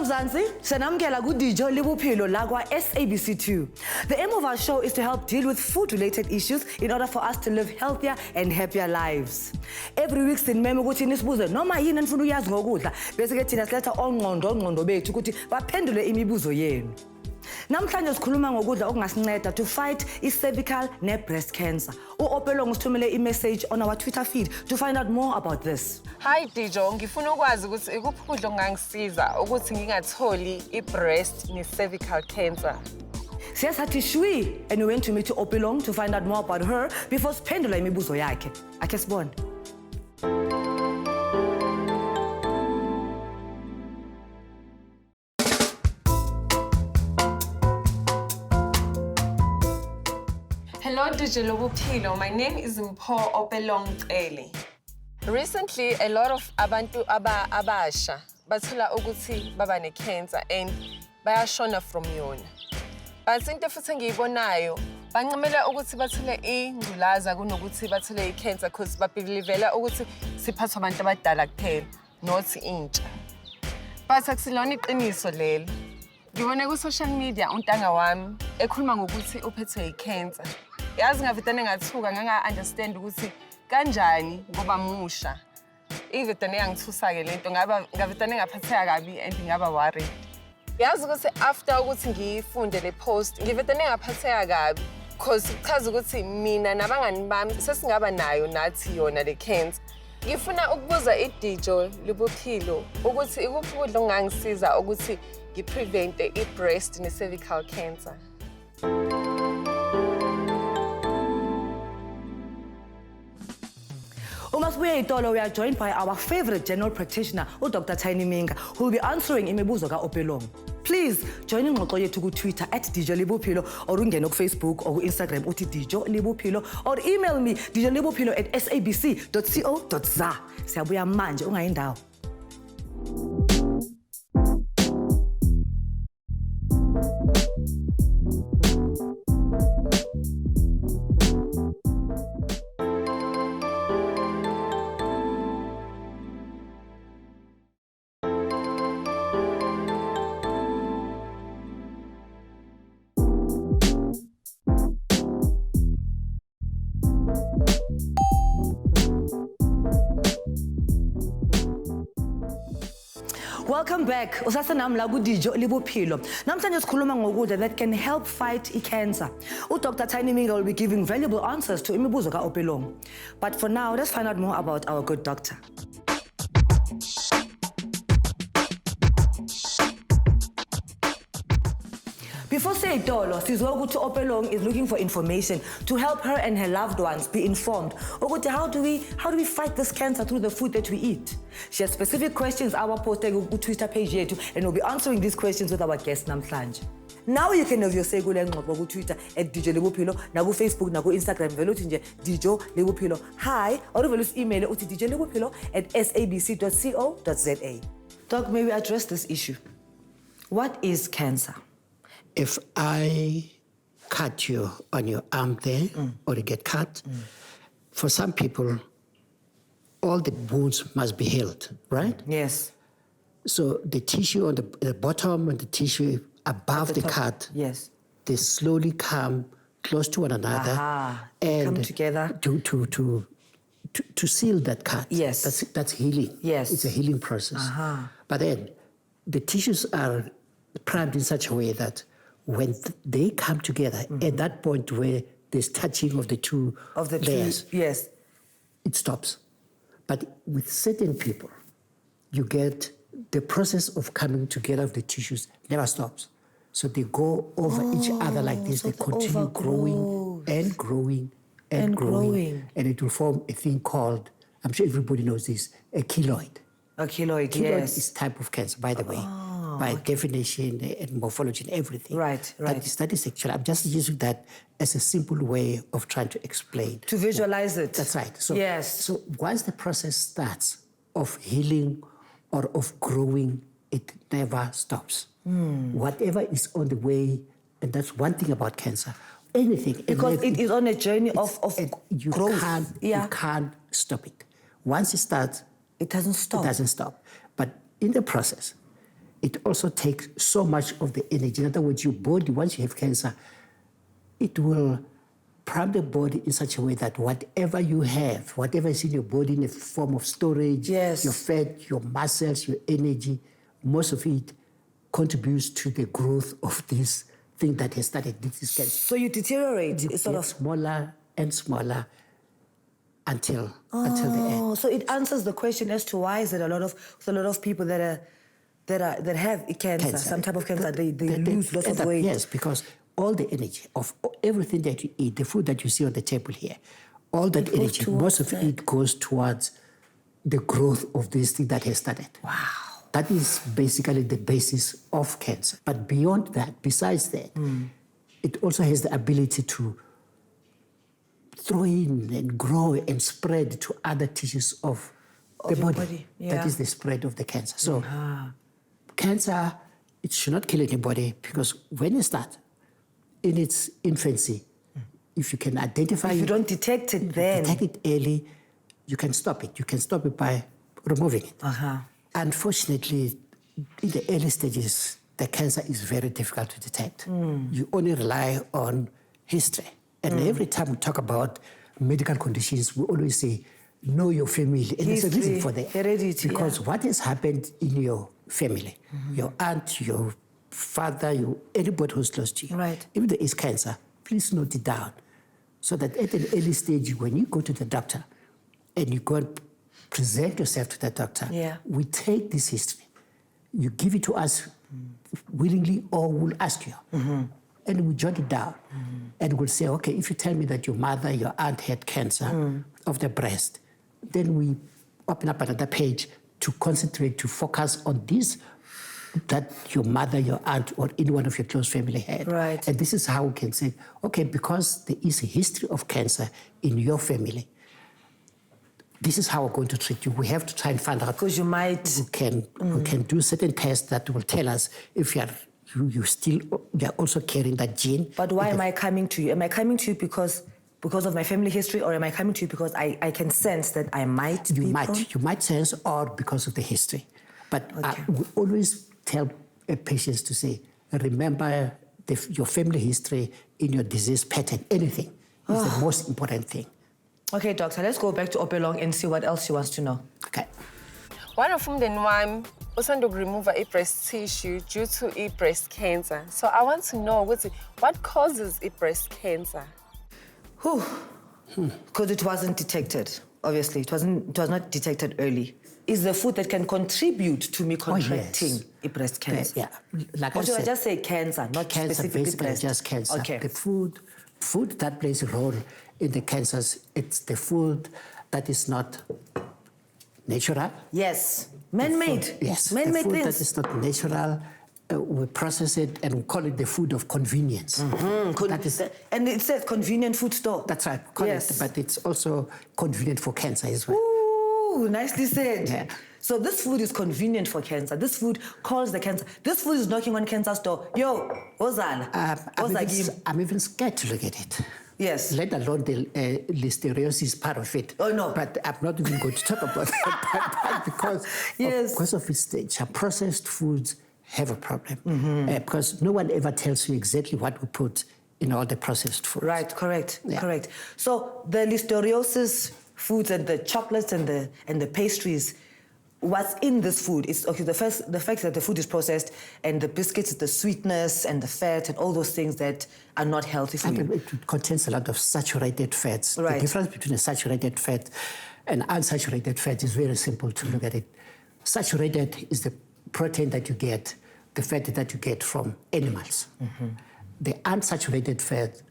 Mzansi, senamkela kuDijo Bophelo la kwa SABC 2. The aim of our show is to help deal with food-related issues in order for us to live healthier and happier lives. Every week sinimeme ukuthi nisibuze noma yini enifuna uyazi ngokudla bese ke thina siletha ongqondo bethu ukuthi baphendule imibuzo yenu. Namhlanje sikhuluma ngokudla okungasinceda to fight cervical ne breast cancer. Opelong usithumele i-message on our Twitter feed to find out more about this. Hi Dijo, ngifuna ukwazi ukuthi ikuphi ukudla okungangisiza ukuthi ngingatholi i-breast ne cervical cancer. Siyasathi shwi, and we went to meet Opelong to find out more about her before siphendula imibuzo yakhe. Akhe sibone. Hello Dijo Bophelo, my name is Opelong. Recently, a lot of abantu abasha bathola ukuthi baba ne-cancer and bayashona from yona. But into futhi engiyibonayo, bancamela ukuthi bathole ingculaza kunokuthi bathole i-cancer because babelivela ukuthi siphathwa abantu abadala kuphela, not intsha. But akusilona iqiniso lelo. Ngibone ku-social media untanga wami ekhuluma ngokuthi uphethwe i-cancer. Yazi ngavitane ngathuka nganga-understand ukuthi kanjani ngoba musha. Ivitane yangithusa-ke lento ngavitane ngaphatheka kabi and ngaba worried. Yazi ukuthi after ukuthi ngiyifunde le post ngivitane ngaphatheka kabi because kuchaza ukuthi mina nabangani bami sesingaba nayo nathi yona le cancer. Ngifuna ukubuza iDijo Bophelo ukuthi ikuphi ukudla okungangisiza ukuthi ngiprevente i-breast ne-cervical cancer. We are joined by our favorite general practitioner, Dr. Tiny Mhinga, who will be answering imibuzo ka Opelong. Please join ingxoxo yethu ku Twitter @Dijo Bophelo or ungene ku Facebook or ku Instagram uthi Dijo Bophelo or email me dijolibophelo@sabc.co.za. Siyabuya manje ungayindawo. Welcome back. Usasenami la kuDijo Bophelo. Namhlanje sikhuluma ngokudla that can help fight cancer. Dr. Tiny Mhinga will be giving valuable answers to imibuzo ka Opelong. But for now, let's find out more about our good doctor. Before say Dolo, sizwe ukuthi Opelong is looking for information to help her and her loved ones be informed. Ukuthi how do we fight this cancer through the food that we eat? She has specific questions our posted on Twitter page yethu and we'll be answering these questions with our guest namhlanje. Now you can have your say kule ngxoxo ku Twitter @Dijo Bophelo na ku Facebook na ku Instagram vele uthi nje Dijo Bophelo. Hi, or vele email uthi dijolibophelo@sabc.co.za. Doc, may we address this issue? What is cancer? If I cut you on your arm there, or you get cut, for some people, all the wounds must be healed, right? Yes. So the tissue on the bottom and the tissue above the cut, yes, they slowly come close to one another and come together to seal that cut. Yes. That's healing. Yes. It's a healing process. But then the tissues are primed in such a way that when they come together, at that point where there's touching of the two layers, yes, it stops. But with certain people, you get the process of coming together of the tissues never stops. So they go over each other like this. So they continue growing and growing and growing. And it will form a thing called, I'm sure everybody knows this, a keloid. A keloid, Keloid is type of cancer, by the way. By definition and morphology and everything. Right. That is actually, I'm just using that as a simple way of trying to explain. To visualize it. That's right. So, yes. So once the process starts of healing or of growing, it never stops. Whatever is on the way, and that's one thing about cancer, anything. Because it is on a journey of growth. You can't stop it. Once it starts, it doesn't stop. It doesn't stop. But in the process, it also takes so much of the energy. In other words, your body, once you have cancer, it will prime the body in such a way that whatever you have, whatever is in your body in the form of storage, Yes. your fat, your muscles, your energy, most of it contributes to the growth of this thing that has started. This is cancer. So you deteriorate, it's sort Get of. smaller and smaller until the end. Oh, so it answers the question as to why is it a lot of people that have cancer, some type of cancer, they lose lots of weight. Yes, because all the energy of everything that you eat, the food that you see on the table here, all that energy, most of it goes towards the growth of this thing that has started. Wow. That is basically the basis of cancer. But beyond that, besides that, it also has the ability to throw in and grow and spread to other tissues of the your body. body, yeah. That is the spread of the cancer. So cancer, it should not kill anybody, because when it starts in its infancy, if you can identify If you it, don't detect it then. detect it early, you can stop it. You can stop it by removing it. Unfortunately, in the early stages, the cancer is very difficult to detect. You only rely on history. And every time we talk about medical conditions, we always say, know your family. And there's a reason for that. Heredity, Because what has happened in your family, your aunt, your father, anybody who's close to you, Right. if there is cancer, please note it down. So that at an early stage, when you go to the doctor and you go and present yourself to the doctor, we take this history. You give it to us willingly, or we'll ask you. And we jot it down. And we'll say, okay, if you tell me that your mother, your aunt had cancer of the breast, then we open up another page to concentrate, to focus on this that your mother, your aunt, or anyone of your close family had. Right. And this is how we can say, okay, because there is a history of cancer in your family, this is how we're going to treat you. We have to try and find out. Because you might. We can do certain tests that will tell us if you're also carrying that gene. But why am I coming to you? Am I coming to you because of my family history, or am I coming to you because I can sense that I might be prone? You might sense, or because of the history. But we always tell patients to say, remember your family history in your disease pattern. Anything is the most important thing. Okay, doctor, let's go back to Opelong and see what else she wants to know. Okay. One of umndeni wami usanda remove a breast tissue due to a breast cancer. So I want to know what causes a breast cancer? Because it wasn't detected. Obviously, it was not detected early. Is the food that can contribute to me contracting a breast cancer? Yeah, like or I should said, I just say cancer, not cancer, specifically basically breast? just cancer. Okay. The food that plays a role in the cancers, it's the food that is not natural. Yes, man-made. Yes, man-made the food things. that is not natural, we process it and we call it the food of convenience. And it says convenient food store. That's right, correct. But it's also convenient for cancer as well. Ooh, nicely said. Yeah. So this food is convenient for cancer. This food calls the cancer. This food is knocking on cancer's door. Yo, Ozala. I'm even scared to look at it. Yes. Let alone the listeriosis part of it. Oh, no. But I'm not even going to talk about that because of its nature. Processed foods have a problem because no one ever tells you exactly what we put in all the processed foods. Right, correct. So the listeriosis foods and the chocolates and the pastries, what's in this food is the fact that the food is processed, and the biscuits, the sweetness and the fat and all those things that are not healthy for you. It contains a lot of saturated fats. Right. The difference between a saturated fat and unsaturated fat is very simple to look at it. Saturated is the protein that you get, the fat that you get from animals. The unsaturated fat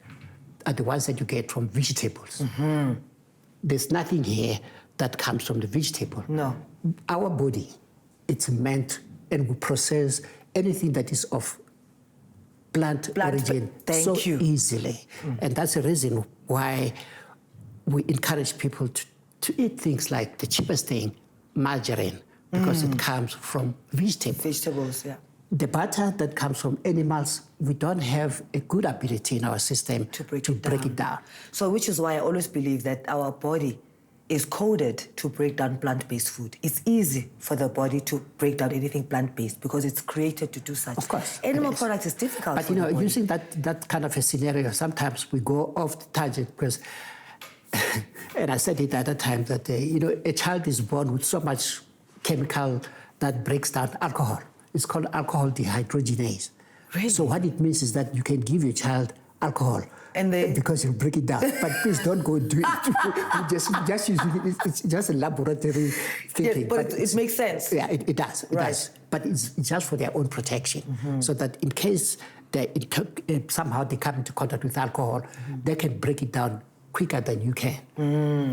are the ones that you get from vegetables. There's nothing here that comes from the vegetable. No. Our body, it's meant, and we process anything that is of plant origin so easily. And that's the reason why we encourage people to eat things like the cheapest thing, margarine, because it comes from vegetables. Vegetables, yeah. The butter that comes from animals, we don't have a good ability in our system to break it down. So which is why I always believe that our body is coded to break down plant-based food. It's easy for the body to break down anything plant-based because it's created to do such. Of course. Animal products is difficult. But, for the body. using that kind of a scenario, sometimes we go off the tangent because, and I said it at the time, that, a child is born with so much chemical that breaks down alcohol. It's called alcohol dehydrogenase. Really? So what it means is that you can give your child alcohol because you break it down. But please don't go do it. You just use it. It's just a laboratory thinking. Yeah, but it makes sense. Yeah, it does. It does. But it's just for their own protection, so that in case somehow they come into contact with alcohol, they can break it down quicker than you can.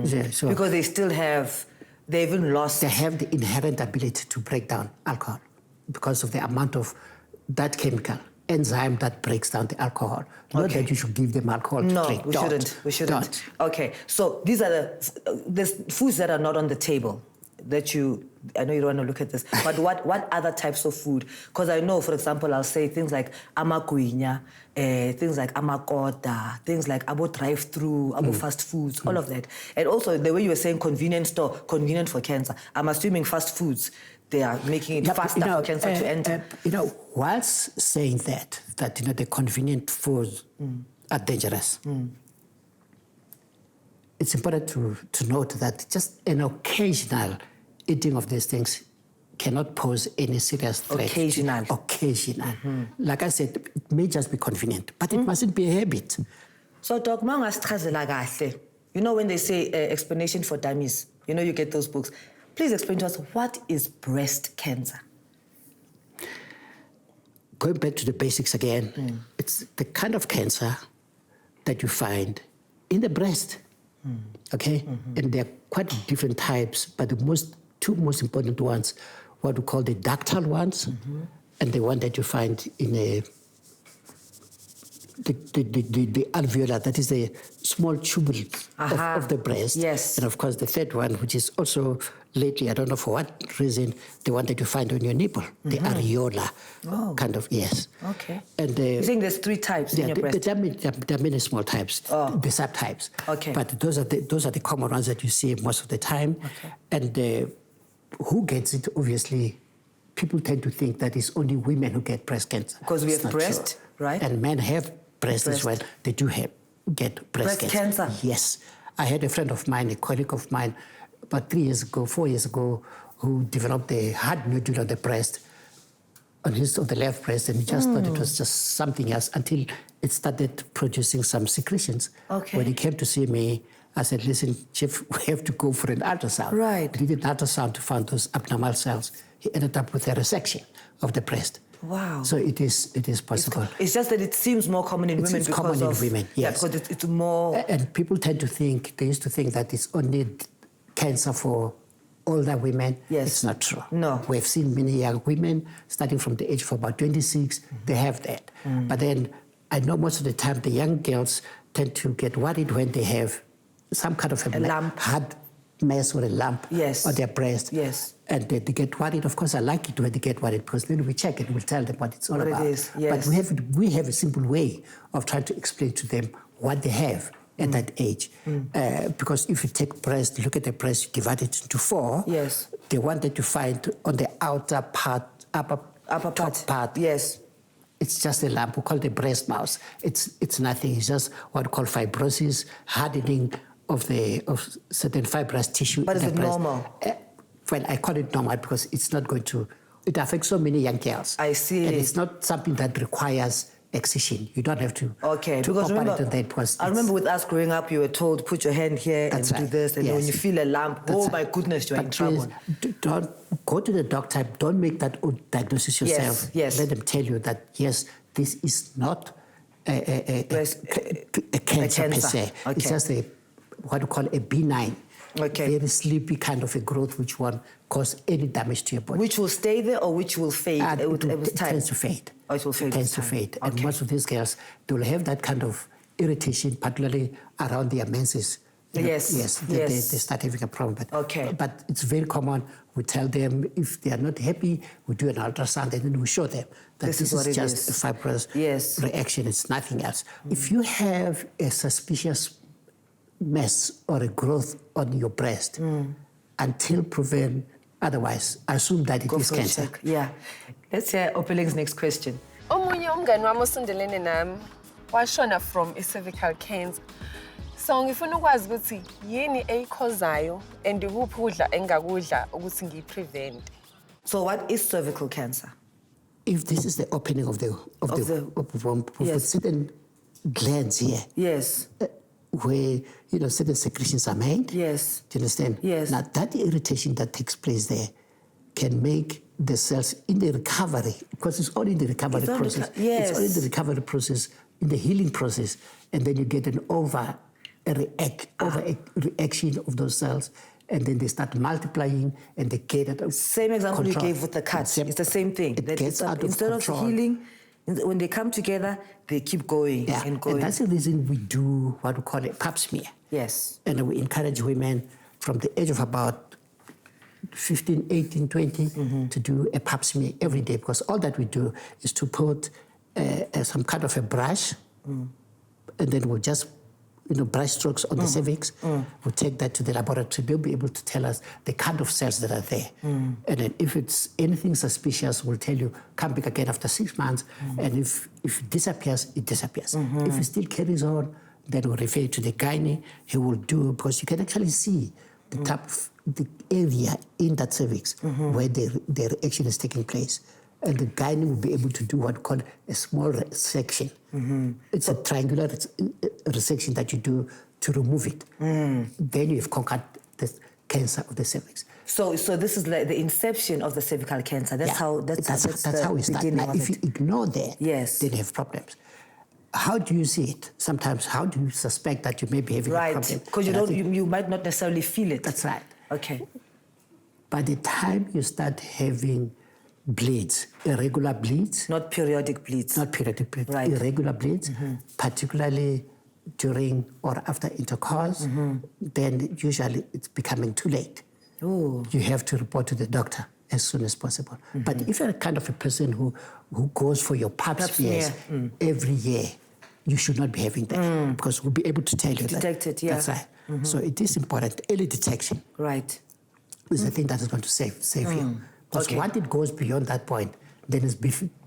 Yeah, so because they even lost. They have the inherent ability to break down alcohol because of the amount of that chemical enzyme that breaks down the alcohol. Not that you should give them alcohol to drink. No, we shouldn't. Don't. Okay, so these are the foods that are not on the table that I know you don't want to look at this, but what other types of food? Because I know, for example, I'll say things like amagwinya, things like amakota, things like abo drive-through, abo fast foods, all of that. And also the way you were saying convenient store, convenient for cancer. I'm assuming fast foods, they are making it faster for cancer to enter. Whilst saying that the convenient foods are dangerous, it's important to note that just an occasional eating of these things cannot pose any serious threat. Occasional. Like I said, it may just be convenient, but it mustn't be a habit. So, Doc, when they say explanation for dummies, you get those books. Please explain to us, what is breast cancer? Going back to the basics again, it's the kind of cancer that you find in the breast, okay? And there are quite different types, but the two most important ones, what we call the ductal ones, and the one that you find in the alveolar, that is the small tubule of the breast. Yes. And of course the third one, which is also lately, I don't know for what reason, the one that you find on your nipple, the areola, kind of, yes. Okay. And you're saying there's 3 types in your breast? There are many small types, the subtypes. Okay. But those are the common ones that you see most of the time. Okay. And who gets it, obviously, people tend to think that it's only women who get breast cancer. Because we have breast, right? And men have breast as well. They do get breast cancer. Yes. I had a friend of mine, a colleague of mine, about 4 years ago, who developed a hard nodule on the breast, on the left breast, and he just thought it was just something else until it started producing some secretions. Okay. When he came to see me, I said, listen, Chief, we have to go for an ultrasound. Right. We did an ultrasound to find those abnormal cells. He ended up with a resection of the breast. Wow. So it is possible. It's just that it seems more common in women It's common in women, yes. Yeah, because it's more... And people tend to think, they used to think that it's only cancer for older women. Yes. It's not true. No. We've seen many young women, starting from the age of about 26, they have that. But then I know most of the time the young girls tend to get worried when they have some kind of a lump, hard mass or a lump on their breast. Yes. And they get worried. Of course, I like it when they get worried because then we check it, we'll tell them what it's all about. What it is, yes. But we have a simple way of trying to explain to them what they have at that age. Because if you take breast, look at the breast, you divide it into 4. Yes. The one that you find on the outer part, upper part. Yes. It's just a lump. We call it the breast mouse. It's nothing. It's just what we call fibrosis, hardening of certain fibrous tissue. But is it breast. normal? Well, I call it normal because it's not going to. It affects so many young girls. I see. And it's not something that requires excision. You don't have to. Okay, to because operate on that because I remember with us growing up, you were told put your hand here and do this, and when you feel a lump, my goodness, you're in trouble. Don't go to the doctor. Don't make that diagnosis yourself. Yes. Let them tell you that yes, this is not a cancer per se. Okay. It's just what we call a benign, very sleepy kind of a growth which won't cause any damage to your body. Which will stay there or which will fade with time? It tends to fade. Oh, it will fade. It tends to fade. And most of these girls, they will have that kind of irritation, particularly around their menses. Yes. They start having a problem. But it's very common. We tell them if they are not happy, we do an ultrasound and then we show them that this is just a fibrous reaction. It's nothing else. If you have a suspicious mass or a growth on your breast until proven otherwise. Assume that it is cancer. Check. Yeah. Let's hear Opelong's next question. Omunye umngani wami osondelene nami washona from cervical cancer. So ngifuna ukwazi ukuthi yini eyikhozayo and ukuphi ukudla engakudla ukuthi ngiyiprevent. So what is cervical cancer? If this is the opening of the womb, with certain glands here. Yes. Where, certain secretions are made. Yes. Do you understand? Yes. Now, that irritation that takes place there can make the cells in the recovery, because it's all in the recovery process. Yes. It's all in the recovery process, in the healing process, and then you get an overreaction of those cells, and then they start multiplying, and they get out of Same example control. you gave with the cut. It's the same thing. It gets out of instead control. of healing, when they come together, they keep going and going. And that's the reason we do what we call a pap smear. Yes. And we encourage women from the age of about 15, 18, 20 to do a pap smear every day, because all that we do is to put some kind of a brush, and then we'll just brush strokes on the cervix. We'll take that to the laboratory. They'll be able to tell us the kind of cells that are there. And then if it's anything suspicious, we'll tell you, come back again after 6 months. And if it disappears, it disappears. If it still carries on, then we'll refer to the gynae. He will do, because you can actually see the type of the area in that cervix where the reaction is taking place. And the gynae will be able to do what we call a small resection. It's a triangular resection that you do to remove it. Then you've conquered the cancer of the cervix. So this is like the inception of the cervical cancer. That's how we start. Now, if you ignore that, yes, then you have problems. How do you see it? Sometimes, how do you suspect that you may be having a problem? Right, because you might not necessarily feel it. That's right. Okay. By the time you start having bleeds, irregular bleeds. Not periodic bleeds. Not periodic bleeds, right. Irregular bleeds, particularly during or after intercourse, then usually it's becoming too late. Ooh. You have to report to the doctor as soon as possible. But if you're a kind of a person who goes for your pap smears every year, you should not be having that, because we'll be able to tell you that. Detect it, yeah. That's right. So it is important. Early detection. Right. Is the thing that is going to save you. Because once it goes beyond that point, then it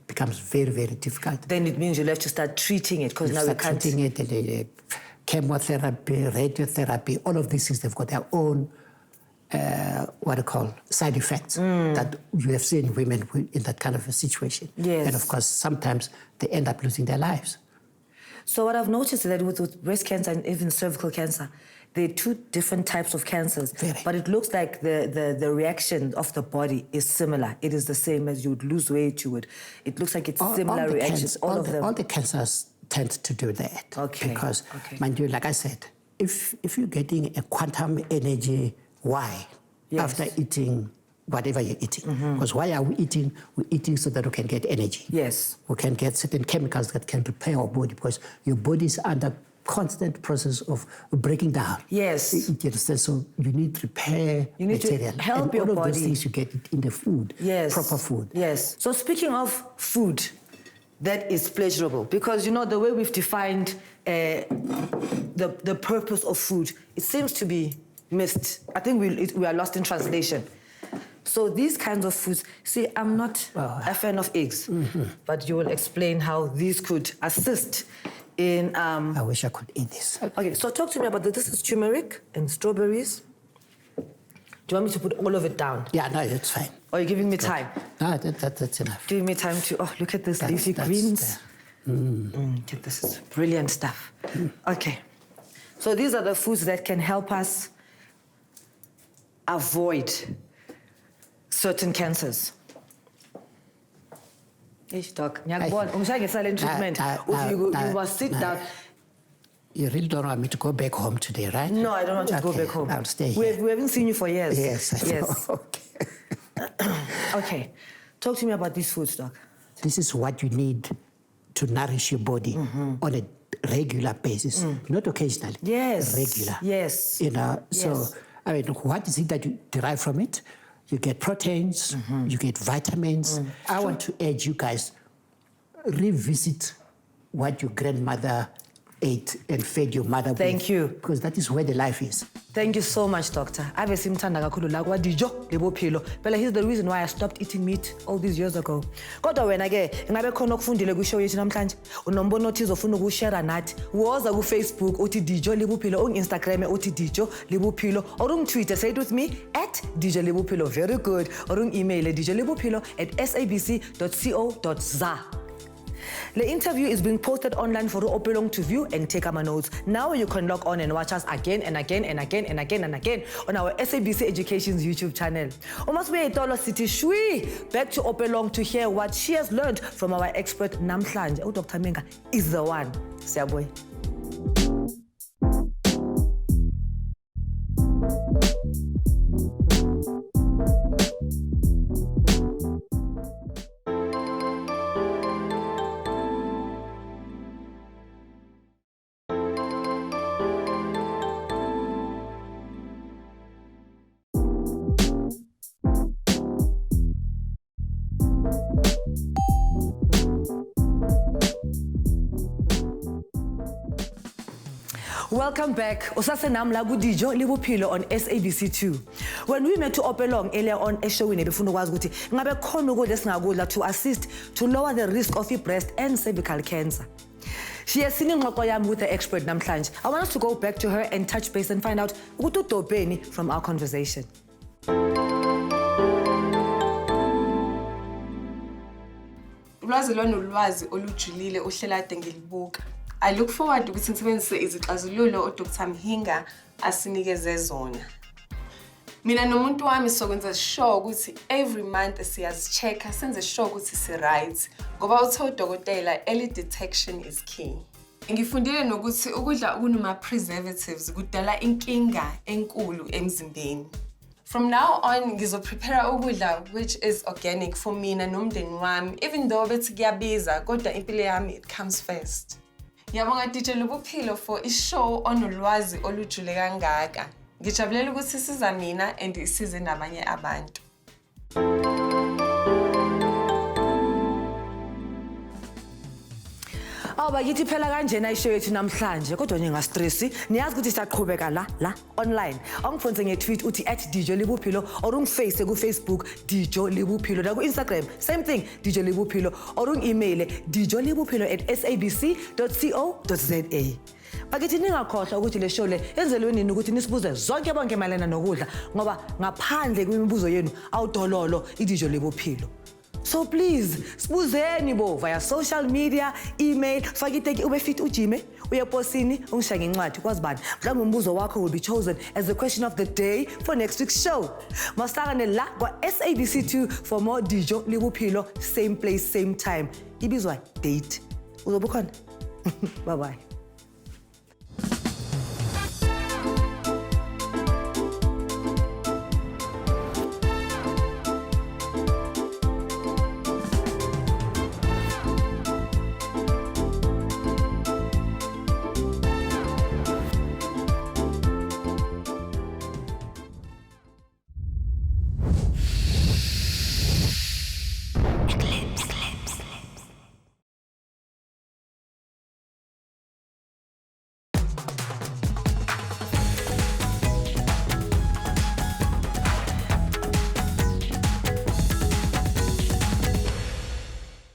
becomes very, very difficult. Then it means you'll have to start treating it, because now you can't. Treating it, chemotherapy, radiotherapy, all of these things, they've got their own, side effects that you have seen women in that kind of a situation. Yes. And of course, sometimes they end up losing their lives. So what I've noticed is that with breast cancer and even cervical cancer, there are two different types of cancers. Very. But it looks like the reaction of the body is similar. It is the same as you would lose weight, it looks like it's similar reactions. All of them. All the cancers tend to do that. Okay. Because, mind you, like I said, if you're getting a quantum energy, why? Yes. After eating whatever you're eating. Because why are we eating? We're eating so that we can get energy. Yes. We can get certain chemicals that can repair our body, because your body is under constant process of breaking down. Yes. You understand? So you need repair material. To help and your all body. Of those things you get it in the food. Yes. Proper food. Yes. So speaking of food that is pleasurable, because the way we've defined the purpose of food, it seems to be missed. I think we are lost in translation. So these kinds of foods, see, I'm not a fan of eggs, but you will explain how these could assist in... I wish I could eat this. Okay, so talk to me about this. This is turmeric and strawberries. Do you want me to put all of it down? Yeah, no, it's fine. Or are you giving me time? No, that's enough. Giving me time to... Oh, look at this leafy greens. This is brilliant stuff. Okay. So these are the foods that can help us avoid certain cancers. Doc, silent treatment. You must sit down. You really don't want me to go back home today, right? No, I don't want you to go back home. I'll stay here. We haven't seen you for years. Yes. Yes. Okay. Okay. Talk to me about these foods, Doc. This is what you need to nourish your body on a regular basis, not occasionally. Yes. Regular. Yes. So, I mean, what is it that you derive from it? You get proteins, you get vitamins. I want to urge you guys, revisit what your grandmother ate and fed your mother Thank you. Because that is where the life is. Thank you so much, Doctor. Ave simthanda kakhulu la kwa Dijo le Bophelo. Phela he's the reason why I stopped eating meat all these years ago. Kodwa wena ke ngabe khona okufundile ku show yethu namhlanje. Unombono othizo ufuna ukushare nathi. Woza ku Facebook uthi Dijo le Bophelo, on Instagram uthi Dijo le Bophelo, or on Twitter say it with me @Dijo le Bophelo. Very good. Or on email dijolebophelo@sabc.co.za. The interview is being posted online for Opelong to view and take our notes. Now you can log on and watch us again and again and again and again and again on our SABC Education's YouTube channel. Umaswe Itolo City Shui back to Opelong to hear what she has learned from our expert namhlanje. Dr. Mhinga is the one. Siyabuya. Welcome back. Usasenam la ku Dijo le Bophelo on SABC2. When we met to Opelong earlier on eshowini befuna ukwazi ukuthi ngabe khona ukudla esingakudla to assist to lower the risk of breast and cervical cancer. She has seen ingxoxo yami with the expert namhlanje. I want us to go back to her and touch base and find out ukuthi udobheni from our conversation. Ulwazi lwanolwazi olujulile ohlela ade ngilibuka. I look forward to ukuthi ngisebenzise izixazululo uDr. Mhinga asinikeze zona. Mina nomuntu wami sokwenza sure ukuthi every month siyazi-check senze sure ukuthi si-right ngoba uthe udokotela early detection is key. Ngifundile nokuthi ukudla okunama-preservatives kudala inkinga enkulu emzimbeni. From now on, ngizoprepare ukudla which is organic for mina nomndeni wami, even though bethi kuyabiza kodwa impilo yami it comes first. Ngiyabonga Dijo le Bophelo for ishow onolwazi olujule kangaka. Ngijabulela ukuthi siza mina and isize nabanye abantu. Bakithi phela kanjena ishow yethu namhlanje kodwa ngingastress niyazi ukuthi siyaqhubeka la online angifonse ngetweet uthi @Dijo le Bophelo or ungiface ku Facebook Dijo le Bophelo na ku Instagram same thing Dijo le Bophelo or ungemail dijolebophelo@sabc.co.za. Bakithi ningakhohlwa ukuthi le show le enzelwe nini ukuthi nisibuze zonke bonke malena nokudla ngoba ngaphandle kwemibuzo yenu awudololo iDijo le Bophelo. So please, sibuzeni bo via social media, email, fakiteki ube fit ujime, uye posini, ungishaye ngencwadi kwazi bani. Mhlawumbe umbuzo wakho will be chosen as the question of the day for next week's show. Masakane la kwa SABC2 for more Dijo le Bophelo, same place, same time. Ibizwa date. Uzobukhona. Bye bye.